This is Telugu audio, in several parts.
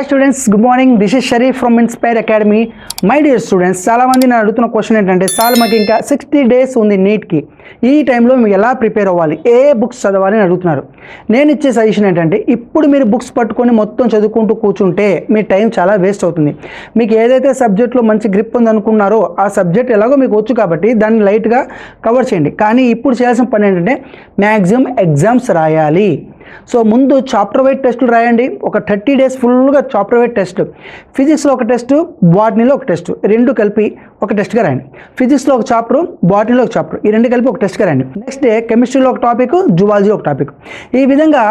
Students good morning. This is Sharif from inspire academy. My dear students, చాలామంది నేను అడుగుతున్న క్వశ్చన్ ఏంటంటే, సార్ మాకు ఇంకా 60 days ఉంది నీట్కి, ఈ టైంలో మీరు ఎలా ప్రిపేర్ అవ్వాలి, ఏ బుక్స్ చదవాలి అని అడుగుతున్నారు. నేను ఇచ్చే సజెషన్ ఏంటంటే, ఇప్పుడు మీరు బుక్స్ పట్టుకొని మొత్తం చదువుకుంటూ కూర్చుంటే మీ టైం చాలా వేస్ట్ అవుతుంది. మీకు ఏదైతే సబ్జెక్ట్లో మంచి గ్రిప్ ఉందనుకున్నారో ఆ సబ్జెక్ట్ ఎలాగో మీకు వచ్చు కాబట్టి దాన్ని లైట్గా కవర్ చేయండి. కానీ ఇప్పుడు చేయాల్సిన పని ఏంటంటే, మ్యాక్సిమం ఎగ్జామ్స్ రాయాలి. సో ముందు చాప్టర్ వైజ్ టెస్టులు రాయండి. ఒక 30 days ఫుల్గా చాప్టర్ వైజ్ టెస్ట్. ఫిజిక్స్లో ఒక టెస్ట్, బాటనీలో ఒక టెస్ట్, రెండు కలిపి ఒక టెస్ట్గా రాయండి. ఫిజిక్స్లో ఒక చాప్టర్, బాటనీలో ఒక చాప్టర్, ఈ రెండు కలిపి ఒక టెస్ట్గా రాయండి. నెక్స్ట్ డే కెమిస్ట్రీలో ఒక టాపిక్, జువాలజీ ఒక టాపిక్. ఈ విధంగా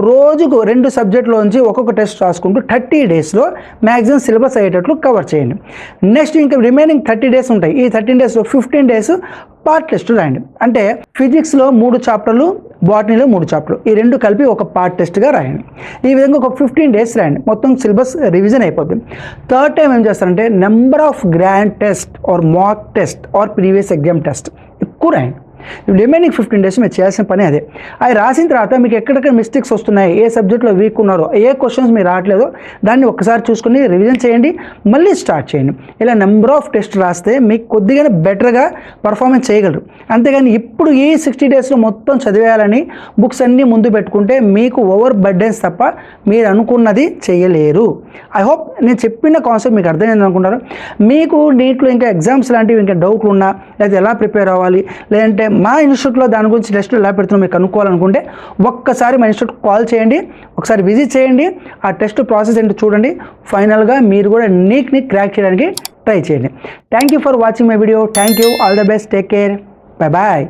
రోజుకు 2 సబ్జెక్టులోంచి ఒక్కొక్క టెస్ట్ రాసుకుంటూ 30 daysలో మ్యాక్సిమం సిలబస్ అయ్యేటట్లు కవర్ చేయండి. నెక్స్ట్ ఇంకా రిమైనింగ్ 30 days ఉంటాయి. ఈ 13 daysలో 15 days పార్ట్ టెస్ట్ రాయండి. అంటే ఫిజిక్స్లో 3 చాప్టర్లు, బాటనీలో 3 చాప్టర్లు, ఈ రెండు కలిపి ఒక పార్ట్ టెస్ట్గా రాయండి. ఈ విధంగా ఒక 15 days రాయండి. మొత్తం సిలబస్ రివిజన్ అయిపోతుంది. థర్డ్ టైం ఏం చేస్తారంటే, number of grand test or mock test or previous exam test ఎక్కువ రాయండి. రిమైనింగ్ 15 days మీరు చేయాల్సిన పని అదే. అది రాసిన తర్వాత మీకు ఎక్కడెక్కడ మిస్టేక్స్ వస్తున్నాయి, ఏ సబ్జెక్ట్లో వీక్ ఉన్నారో, ఏ క్వశ్చన్స్ మీరు రావట్లేదో దాన్ని ఒక్కసారి చూసుకుని రివిజన్ చేయండి, మళ్ళీ స్టార్ట్ చేయండి. ఇలా నెంబర్ ఆఫ్ టెస్ట్ రాస్తే మీకు కొద్దిగా బెటర్గా పర్ఫార్మెన్స్ చేయగలరు. అంతేగాని ఇప్పుడు ఈ 60 daysలో మొత్తం చదివేయాలని బుక్స్ అన్నీ ముందు పెట్టుకుంటే మీకు ఓవర్ బర్డెన్స్ తప్ప మీరు అనుకున్నది చేయలేరు. ఐ హోప్ నేను చెప్పిన కాన్సెప్ట్ మీకు అర్థమైంది అనుకుంటారు. మీకు నీట్లో ఇంకా ఎగ్జామ్స్ లాంటివి ఇంకా డౌట్లు ఉన్నా, లేదా ఎలా ప్రిపేర్ అవ్వాలి, లేదంటే మా ఇన్స్టిట్యూట్లో దాని గురించి టెస్టులు ఎలా పెడుతున్నాం మీకు కనుక్కోవాలనుకుంటే ఒక్కసారి మా ఇన్స్టిట్యూట్ కాల్ చేయండి, ఒకసారి విజిట్ చేయండి, ఆ టెస్ట్ ప్రాసెస్ ఏంటో చూడండి. ఫైనల్గా మీరు కూడా నీట్ని క్రాక్ చేయడానికి ట్రై చేయండి. Thank you for watching my video. Thank you. All the best. Take care. Bye bye.